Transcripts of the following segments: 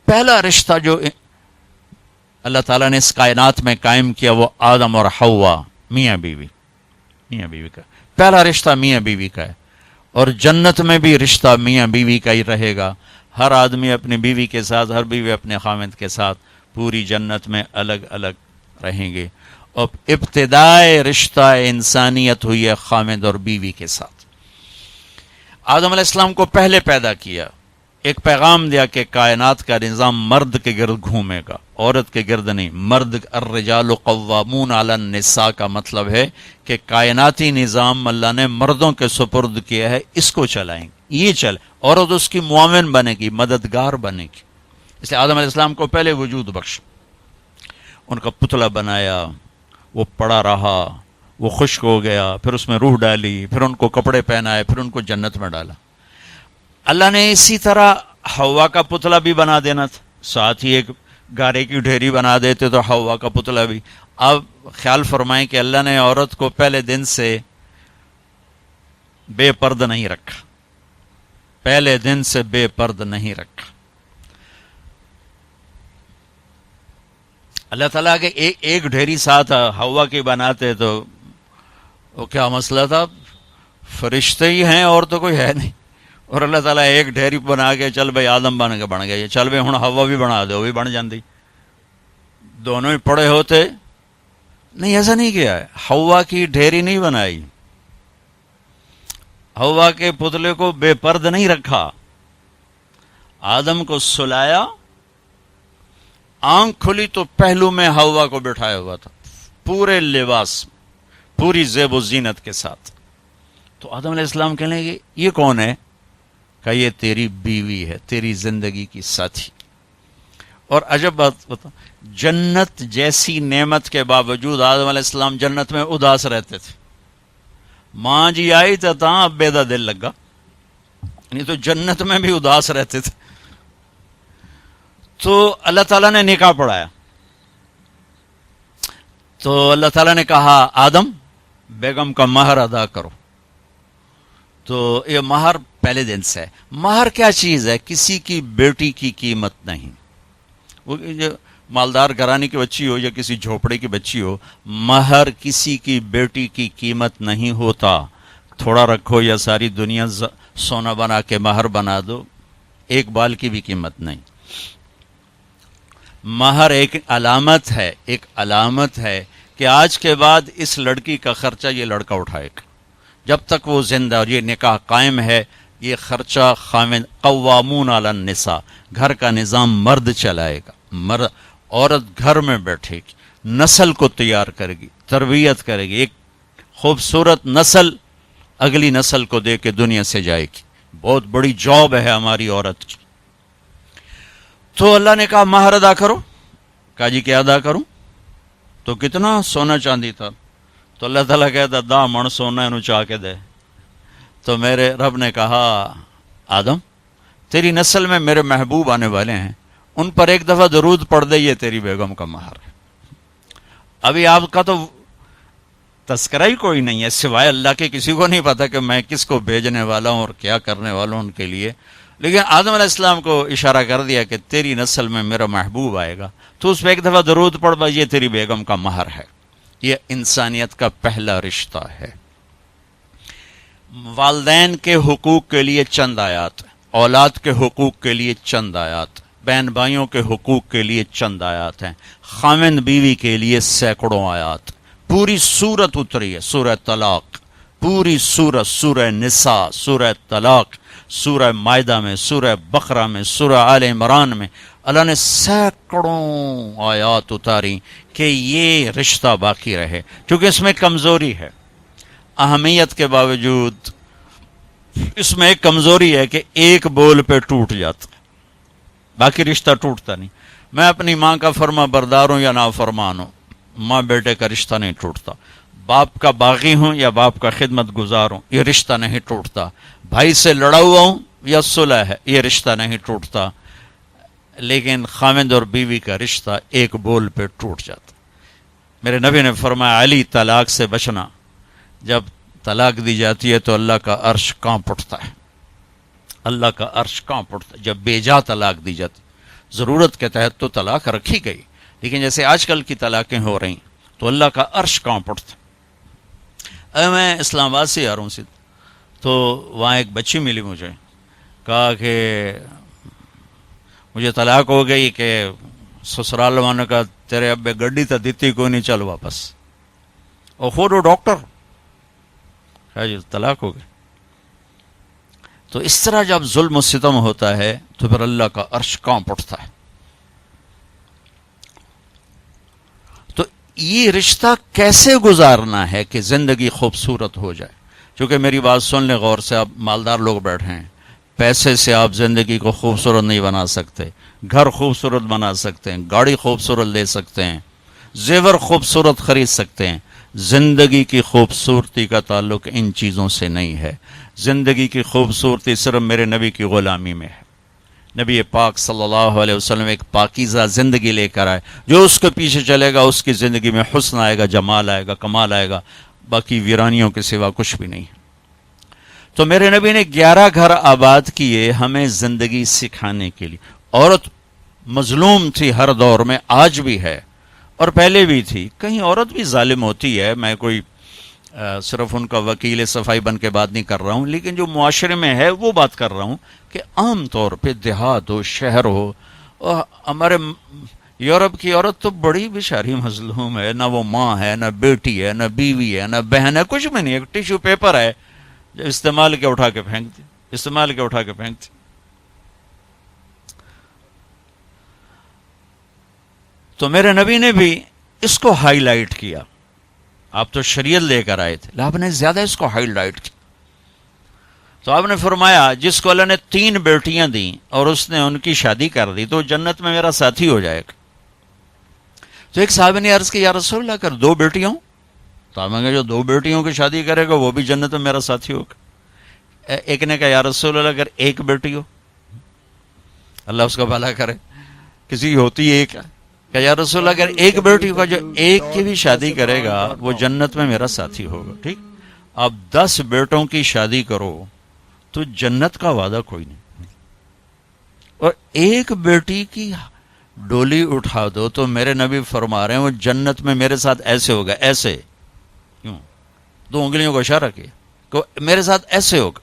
پہلا رشتہ جو اللہ تعالیٰ نے اس کائنات میں قائم کیا وہ آدم اور حوا، میاں بیوی کا پہلا رشتہ میاں بیوی کا ہے، اور جنت میں بھی رشتہ میاں بیوی کا ہی رہے گا۔ ہر آدمی اپنی بیوی کے ساتھ، ہر بیوی اپنے خاوند کے ساتھ پوری جنت میں الگ الگ رہیں گے۔ اور ابتدائے رشتہ انسانیت ہوئی ہے خاوند اور بیوی کے ساتھ۔ آدم علیہ السلام کو پہلے پیدا کیا، ایک پیغام دیا کہ کائنات کا نظام مرد کے گرد گھومے گا، عورت کے گرد نہیں۔ مرد، الرجال قوامون علی النساء کا مطلب ہے کہ کائناتی نظام اللہ نے مردوں کے سپرد کیا ہے، اس کو چلائیں گے، یہ چل، عورت اس کی معاون بنے گی، مددگار بنے گی۔ اس لیے آدم علیہ السلام کو پہلے وجود بخش، ان کا پتلا بنایا، وہ پڑا رہا، وہ خشک ہو گیا، پھر اس میں روح ڈالی، پھر ان کو کپڑے پہنائے، پھر ان کو جنت میں ڈالا۔ اللہ نے اسی طرح حوا کا پتلا بھی بنا دینا تھا، ساتھ ہی ایک گارے کی ڈھیری بنا دیتے تو حوا کا پتلا بھی۔ اب خیال فرمائیں کہ اللہ نے عورت کو پہلے دن سے بے پرد نہیں رکھا، پہلے دن سے بے پرد نہیں رکھا۔ اللہ تعالیٰ کے ایک ڈھیری ساتھ حوا کی بناتے تو وہ کیا مسئلہ تھا، فرشتے ہی ہیں اور تو کوئی ہے نہیں، اور اللہ تعالیٰ ایک ڈھیری بنا کے چل بھائی آدم بن گیا، چل بھائی ہوں حوا بھی بنا دے، وہ بھی بن جاندی، دونوں ہی پڑے ہوتے۔ نہیں، ایسا نہیں کیا ہے، حوا کی ڈھیری نہیں بنائی، حوا کے پتلے کو بے پرد نہیں رکھا، آدم کو سلایا، آنکھ کھلی تو پہلو میں حوا کو بٹھایا ہوا تھا، پورے لباس، پوری زیب و زینت کے ساتھ۔ تو آدم علیہ السلام کہنے لگے یہ کون ہے؟ کہ یہ تیری بیوی ہے، تیری زندگی کی ساتھی۔ اور عجب بات بتا، جنت جیسی نعمت کے باوجود آدم علیہ السلام جنت میں اداس رہتے تھے۔ ماں جی آئی تو تاں اب بیدا دل لگا، نہیں تو جنت میں بھی اداس رہتے تھے۔ تو اللہ تعالیٰ نے نکاح پڑھایا، تو اللہ تعالیٰ نے کہا آدم بیگم کا مہر ادا کرو۔ تو یہ مہر پہلے دن سے ہے۔ مہر کیا چیز ہے؟ کسی کی بیٹی کی قیمت نہیں، وہ جو مالدار گھرانے کی بچی ہو یا کسی جھوپڑے کی بچی ہو، مہر کسی کی بیٹی کی قیمت نہیں ہوتا۔ تھوڑا رکھو یا ساری دنیا سونا بنا کے مہر بنا دو، ایک بال کی بھی قیمت نہیں۔ مہر ایک علامت ہے، ایک علامت ہے کہ آج کے بعد اس لڑکی کا خرچہ یہ لڑکا اٹھائے گا، جب تک وہ زندہ اور یہ نکاح قائم ہے، یہ خرچہ خاوند، قوامون علی النساء، گھر کا نظام مرد چلائے گا، عورت گھر میں بیٹھے گی، نسل کو تیار کرے گی، تربیت کرے گی، ایک خوبصورت نسل اگلی نسل کو دے کے دنیا سے جائے گی۔ بہت بڑی جاب ہے ہماری عورت کی۔ تو اللہ نے کہا مہر ادا کرو۔ کہا جی کیا ادا کروں؟ تو کتنا سونا چاندی تھا؟ تو اللہ تعالیٰ کہتا 10 من سونا انہوں چاہ کے دے۔ تو میرے رب نے کہا آدم تیری نسل میں میرے محبوب آنے والے ہیں، ان پر ایک دفعہ درود پڑھ دے، یہ تیری بیگم کا مہر ہے۔ ابھی آپ کا تو تذکرہ ہی کوئی نہیں ہے، سوائے اللہ کے کسی کو نہیں پتا کہ میں کس کو بھیجنے والا ہوں اور کیا کرنے والا ہوں ان کے لیے، لیکن آدم علیہ السلام کو اشارہ کر دیا کہ تیری نسل میں میرا محبوب آئے گا، تو اس پہ ایک دفعہ درود پڑھ بھائی، یہ تیری بیگم کا مہر ہے۔ یہ انسانیت کا پہلا رشتہ ہے۔ والدین کے حقوق کے لیے چند آیات، اولاد کے حقوق کے لیے چند آیات، بہن بھائیوں کے حقوق کے لیے چند آیات ہیں، خاوند بیوی کے لیے سینکڑوں آیات۔ پوری سورت اتری ہے، سورہ طلاق، پوری سورت، سورہ نساء، سورہ طلاق، سورہ مائدہ میں، سورہ بقرہ میں، سورہ آل عمران میں اللہ نے سینکڑوں آیات اتاری کہ یہ رشتہ باقی رہے، کیونکہ اس میں کمزوری ہے، اہمیت کے باوجود اس میں ایک کمزوری ہے کہ ایک بول پہ ٹوٹ جاتا، باقی رشتہ ٹوٹتا نہیں۔ میں اپنی ماں کا فرما بردار ہوں یا نافرمان ہوں، ماں بیٹے کا رشتہ نہیں ٹوٹتا۔ باپ کا باغی ہوں یا باپ کا خدمت گزار ہوں، یہ رشتہ نہیں ٹوٹتا۔ بھائی سے لڑا ہوا ہوں یا صلح ہے، یہ رشتہ نہیں ٹوٹتا۔ لیکن خاوند اور بیوی کا رشتہ ایک بول پہ ٹوٹ جاتا۔ میرے نبی نے فرمایا علی طلاق سے بچنا، جب طلاق دی جاتی ہے تو اللہ کا عرش کانپ اٹھتا ہے، اللہ کا عرش کانپ اٹھتا ہے جب بے جا طلاق دی جاتی. ضرورت کے تحت تو طلاق رکھی گئی، لیکن جیسے آج کل کی طلاقیں ہو رہی تو اللہ کا عرش کانپ اٹھتا. میں اسلام آباد سے آ رہا ہوں سیدھ، تو وہاں ایک بچی ملی مجھے، کہا کہ مجھے طلاق ہو گئی کہ سسرال والوں کا تیرے ابے گڈی تو دیتی کوئی نہیں، چل واپس. اور خود وہ ڈاکٹر ہے جی، طلاق ہو گئی. تو اس طرح جب ظلم و ستم ہوتا ہے تو پھر اللہ کا عرش کانپ اٹھتا ہے. تو یہ رشتہ کیسے گزارنا ہے کہ زندگی خوبصورت ہو جائے؟ چونکہ میری بات سن لیں غور سے، آپ مالدار لوگ بیٹھے ہیں، پیسے سے آپ زندگی کو خوبصورت نہیں بنا سکتے. گھر خوبصورت بنا سکتے ہیں، گاڑی خوبصورت لے سکتے ہیں، زیور خوبصورت خرید سکتے ہیں. زندگی کی خوبصورتی کا تعلق ان چیزوں سے نہیں ہے. زندگی کی خوبصورتی صرف میرے نبی کی غلامی میں ہے. نبی پاک صلی اللہ علیہ وسلم ایک پاکیزہ زندگی لے کر آئے. جو اس کے پیچھے چلے گا اس کی زندگی میں حسن آئے گا، جمال آئے گا، کمال آئے گا، باقی ویرانیوں کے سوا کچھ بھی نہیں. تو میرے نبی نے 11 گھر آباد کیے ہمیں زندگی سکھانے کے لیے. عورت مظلوم تھی ہر دور میں، آج بھی ہے اور پہلے بھی تھی. کہیں عورت بھی ظالم ہوتی ہے، میں کوئی صرف ان کا وکیل صفائی بن کے بات نہیں کر رہا ہوں، لیکن جو معاشرے میں ہے وہ بات کر رہا ہوں کہ عام طور پہ دیہات ہو، شہر ہو، اور ہمارے یورپ کی عورت تو بڑی بیچاری مظلوم ہے. نہ وہ ماں ہے، نہ بیٹی ہے، نہ بیوی ہے، نہ بہن ہے، کچھ بھی نہیں. ایک ٹیشو پیپر ہے جو استعمال کے اٹھا کے پھینکتی، استعمال کے اٹھا کے پھینکتی. تو میرے نبی نے بھی اس کو ہائی لائٹ کیا. آپ تو شریعت لے کر آئے تھے، آپ نے زیادہ اس کو ہائی لائٹ کیا. تو آپ نے فرمایا جس کو اللہ نے 3 بیٹیاں دیں اور اس نے ان کی شادی کر دی تو جنت میں میرا ساتھی ہو جائے گا. تو ایک صحابی نے عرض کی یا رسول اللہ اگر 2 بیٹیاں ہوں؟ تو آپ نے کہا جو 2 بیٹیوں کی شادی کرے گا وہ بھی جنت میں میرا ساتھی ہوگا. ایک نے کہا یا رسول اللہ اگر 1 بیٹی ہو؟ اللہ اس کا بھلا کرے، کسی کی ہوتی ہے ایک، کہ یا رسول اللہ اگر 1 بیٹی ہوگا، جو 1 کی بھی شادی کرے گا وہ جنت میں میرا ساتھی ہوگا. ٹھیک، اب 10 بیٹوں کی شادی کرو تو جنت کا وعدہ کوئی نہیں، اور 1 بیٹی کی ڈولی اٹھا دو تو میرے نبی فرما رہے ہیں وہ جنت میں میرے ساتھ ایسے ہوگا. ایسے کیوں؟ 2 انگلیوں کو اشارہ کیا کہ میرے ساتھ ایسے ہوگا.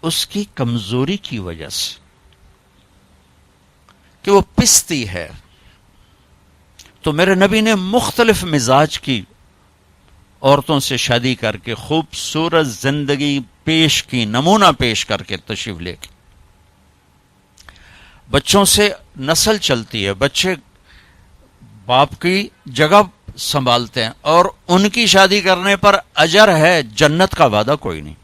اس کی کمزوری کی وجہ سے کہ وہ پستی ہے. تو میرے نبی نے مختلف مزاج کی عورتوں سے شادی کر کے خوبصورت زندگی پیش کی، نمونہ پیش کر کے تشریف لے کے. بچوں سے نسل چلتی ہے، بچے باپ کی جگہ سنبھالتے ہیں اور ان کی شادی کرنے پر اجر ہے، جنت کا وعدہ کوئی نہیں.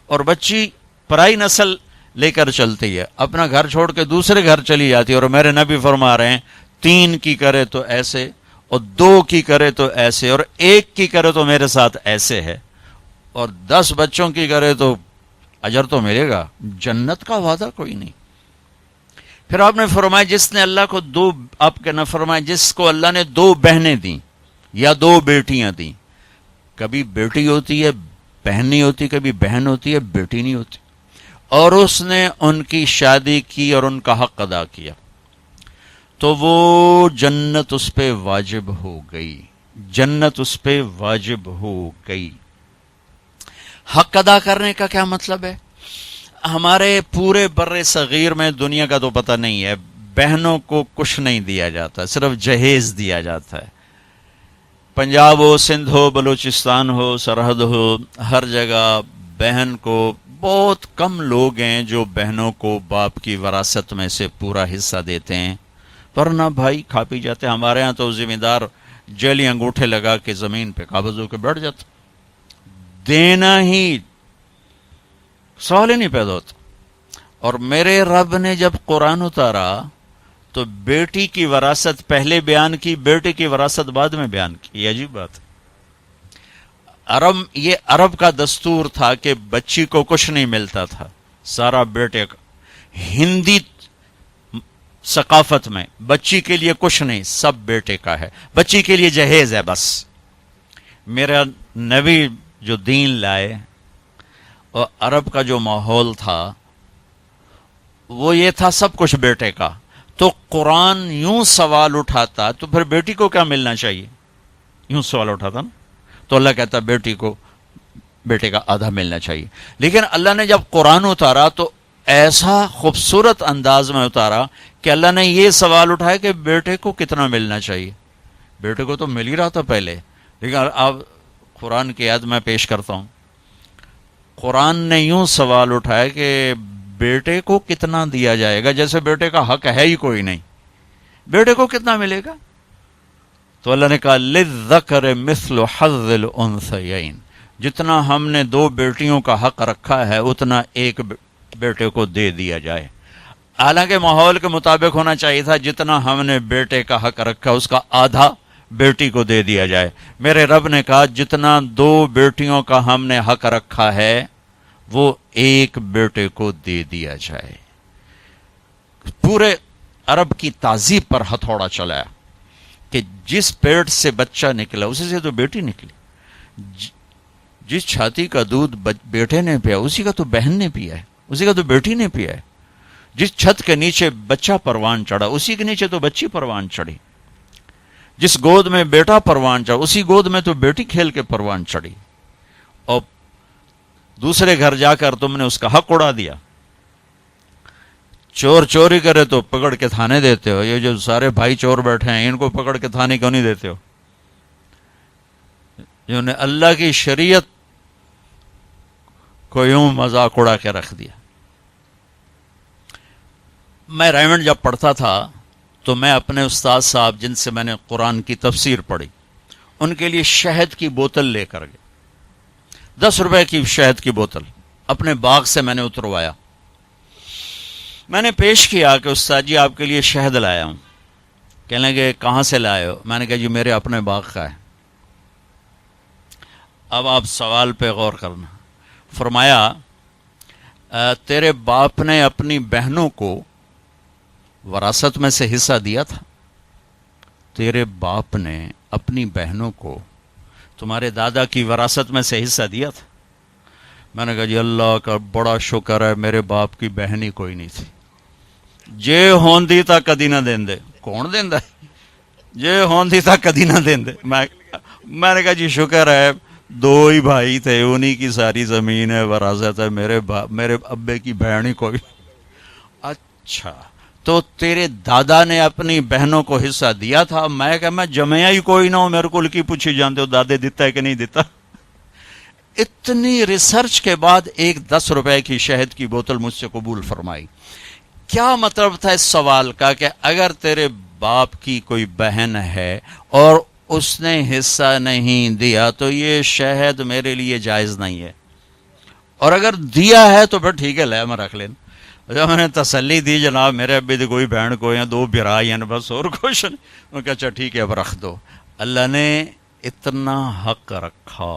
اور بچی پرائی نسل لے کر چلتی ہے، اپنا گھر چھوڑ کے دوسرے گھر چلی جاتی ہے. اور میرے نبی فرما رہے ہیں 3 کی کرے تو ایسے، اور 2 کی کرے تو ایسے، اور 1 کی کرے تو میرے ساتھ ایسے ہے، اور 10 بچوں کی کرے تو اجر تو ملے گا، جنت کا وعدہ کوئی نہیں. پھر آپ نے فرمایا جس نے اللہ کو 2، آپ کے نہ فرمایا جس کو اللہ نے 2 بہنیں دیں یا 2 بیٹیاں دیں. کبھی بیٹی ہوتی ہے بہن نہیں ہوتی، کبھی بہن ہوتی ہے بیٹی نہیں ہوتی، اور اس نے ان کی شادی کی اور ان کا حق ادا کیا تو وہ جنت اس پہ واجب ہو گئی، جنت اس پہ واجب ہو گئی. حق ادا کرنے کا کیا مطلب ہے؟ ہمارے پورے بر صغیر میں دنیا کا تو پتہ نہیں ہے، بہنوں کو کچھ نہیں دیا جاتا، صرف جہیز دیا جاتا ہے. پنجاب ہو، سندھ ہو، بلوچستان ہو، سرحد ہو، ہر جگہ بہن کو، بہت کم لوگ ہیں جو بہنوں کو باپ کی وراثت میں سے پورا حصہ دیتے ہیں، ورنہ بھائی کھا پی جاتے. ہمارے ہاں تو ذمہ دار جیلی انگوٹھے لگا کے زمین پہ قابض ہو کے بیٹھ جاتا، دینا ہی سوال ہی نہیں پیدا ہوتا. اور میرے رب نے جب قرآن اتارا تو بیٹی کی وراثت پہلے بیان کی، بیٹے کی وراثت بعد میں بیان کی. یہ عجیب بات ہے. یہ عرب کا دستور تھا کہ بچی کو کچھ نہیں ملتا تھا، سارا بیٹے کا. ہندی ثقافت میں بچی کے لیے کچھ نہیں، سب بیٹے کا ہے، بچی کے لیے جہیز ہے بس. میرا نبی جو دین لائے، اور عرب کا جو ماحول تھا وہ یہ تھا سب کچھ بیٹے کا، تو قرآن یوں سوال اٹھاتا تو پھر بیٹی کو کیا ملنا چاہیے، یوں سوال اٹھاتا نا، تو اللہ کہتا بیٹی کو بیٹے کا آدھا ملنا چاہیے۔ لیکن اللہ نے جب قرآن اتارا تو ایسا خوبصورت انداز میں اتارا کہ اللہ نے یہ سوال اٹھایا کہ بیٹے کو کتنا ملنا چاہیے۔ بیٹے کو تو مل ہی رہا تھا پہلے، لیکن اب قرآن کی آیت میں پیش کرتا ہوں۔ قرآن نے یوں سوال اٹھایا کہ بیٹے کو کتنا دیا جائے گا، جیسے بیٹے کا حق ہے ہی کوئی نہیں، بیٹے کو کتنا ملے گا؟ تو اللہ نے کہا للذکر مثل حظ الانثیین، جتنا ہم نے دو بیٹیوں کا حق رکھا ہے اتنا ایک بیٹے کو دے دیا جائے۔ حالانکہ ماحول کے مطابق ہونا چاہیے تھا جتنا ہم نے بیٹے کا حق رکھا اس کا آدھا بیٹی کو دے دیا جائے۔ میرے رب نے کہا جتنا دو بیٹیوں کا ہم نے حق رکھا ہے وہ ایک بیٹے کو دے دیا جائے۔ پورے عرب کی تہذیب پر ہتھوڑا چلایا کہ جس پیٹ سے بچہ نکلا اسی سے تو بیٹی نکلی، جس چھاتی کا دودھ بیٹے نے پیا اسی کا تو بہن نے پیا ہے، اسی کا تو بیٹی نے پیا ہے، جس چھت کے نیچے بچہ پروان چڑھا اسی کے نیچے تو بچی پروان چڑھی، جس گود میں بیٹا پروان چڑھا اسی گود میں تو بیٹی کھیل کے پروان چڑھی، اور دوسرے گھر جا کر تم نے اس کا حق اڑا دیا۔ چور چوری کرے تو پکڑ کے تھانے دیتے ہو، یہ جو سارے بھائی چور بیٹھے ہیں ان کو پکڑ کے تھانے کیوں نہیں دیتے ہو؟ جنہوں نے اللہ کی شریعت کو یوں مذاق اڑا کے رکھ دیا۔ میں رائمنڈ جب پڑھتا تھا تو میں اپنے استاد صاحب جن سے میں نے قرآن کی تفسیر پڑھی ان کے لیے شہد کی بوتل لے کر گئے، 10 روپے کی شہد کی بوتل اپنے باغ سے میں نے اتروایا، میں نے پیش کیا کہ استاد جی آپ کے لیے شہد لایا ہوں۔ کہنے لگے کہاں سے لائے ہو؟ میں نے کہا جی میرے اپنے باغ کا ہے۔ اب آپ سوال پہ غور کرنا۔ فرمایا تیرے باپ نے اپنی بہنوں کو وراثت میں سے حصہ دیا تھا؟ تیرے باپ نے اپنی بہنوں کو تمہارے دادا کی وراثت میں سے حصہ دیا تھا؟ میں نے کہا جی اللہ کا بڑا شکر ہے میرے باپ کی بہن ہی کوئی نہیں تھی، جے ہوندی تا کدی نہ دیندے۔ کون دیندا ہے؟ جے ہوندی تا کدی نہ دیندے۔ میں نے کہا جی شکر ہے 2 ہی بھائی تھے، انہی کی ساری زمین ہے، وراثت ہے، میرے ابے کی بہن ہی کوئی۔ اچھا تو تیرے دادا نے اپنی بہنوں کو حصہ دیا تھا؟ میں کہا میں جمعیا ہی کوئی نہ ہوں، میرے کو کی پوچھی جانتے ہو دادے دیتا ہے کہ نہیں دیتا؟ اتنی ریسرچ کے بعد ایک 10 روپے کی شہد کی بوتل مجھ سے قبول فرمائی۔ کیا مطلب تھا اس سوال کا کہ اگر تیرے باپ کی کوئی بہن ہے اور اس نے حصہ نہیں دیا تو یہ شہد میرے لیے جائز نہیں ہے، اور اگر دیا ہے تو پھر ٹھیک ہے لے میں رکھ لینا۔ جب میں نے تسلی دی جناب میرے ابھی تو کوئی بہن کو یا 2 بھرا ہیں بس اور کچھ نہیں، میں کہا اچھا ٹھیک ہے اب رکھ دو۔ اللہ نے اتنا حق رکھا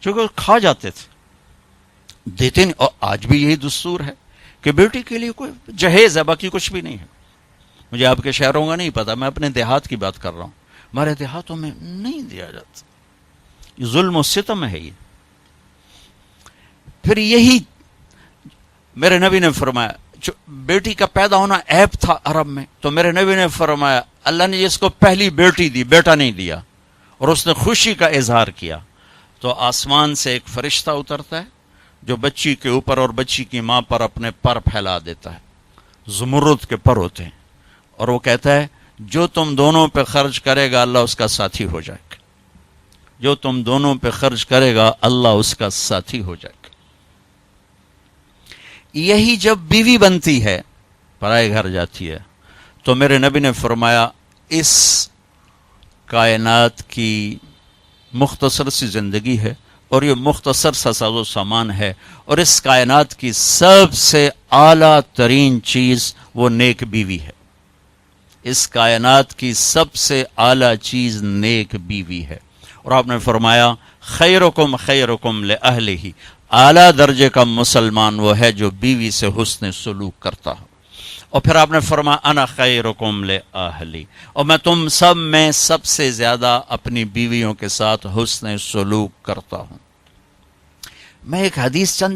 چونکہ کھا جاتے تھے، دیتے نہیں، اور آج بھی یہی دستور ہے کہ بیٹی کے لیے کوئی جہیز ہے باقی کچھ بھی نہیں ہے۔ مجھے آپ کے شہروں کا نہیں پتا، میں اپنے دیہات کی بات کر رہا ہوں، ہمارے دیہاتوں میں نہیں دیا جاتا، یہ ظلم و ستم ہے یہ۔ پھر یہی میرے نبی نے فرمایا، بیٹی کا پیدا ہونا عیب تھا عرب میں، تو میرے نبی نے فرمایا اللہ نے جس کو پہلی بیٹی دی بیٹا نہیں دیا اور اس نے خوشی کا اظہار کیا تو آسمان سے ایک فرشتہ اترتا ہے جو بچی کے اوپر اور بچی کی ماں پر اپنے پر پھیلا دیتا ہے، زمرد کے پر ہوتے ہیں، اور وہ کہتا ہے جو تم دونوں پہ خرچ کرے گا اللہ اس کا ساتھی ہو جائے گا، جو تم دونوں پہ خرچ کرے گا اللہ اس کا ساتھی ہو جائے گا۔ یہی جب بیوی بنتی ہے پرائے گھر جاتی ہے تو میرے نبی نے فرمایا اس کائنات کی مختصر سی زندگی ہے اور یہ مختصر سا ساز و سامان ہے، اور اس کائنات کی سب سے اعلیٰ ترین چیز وہ نیک بیوی ہے، اس کائنات کی سب سے اعلیٰ چیز نیک بیوی ہے۔ اور آپ نے فرمایا خیرکم خیرکم لأہلہ، اعلیٰ درجے کا مسلمان وہ ہے جو بیوی سے حسن سلوک کرتا ہو۔ اور پھر آپ نے فرمایا انا خیرکم لأہلی، اور میں تم سب میں سب سے زیادہ اپنی بیویوں کے ساتھ حسن سلوک کرتا ہوں۔ میں ایک حدیث چند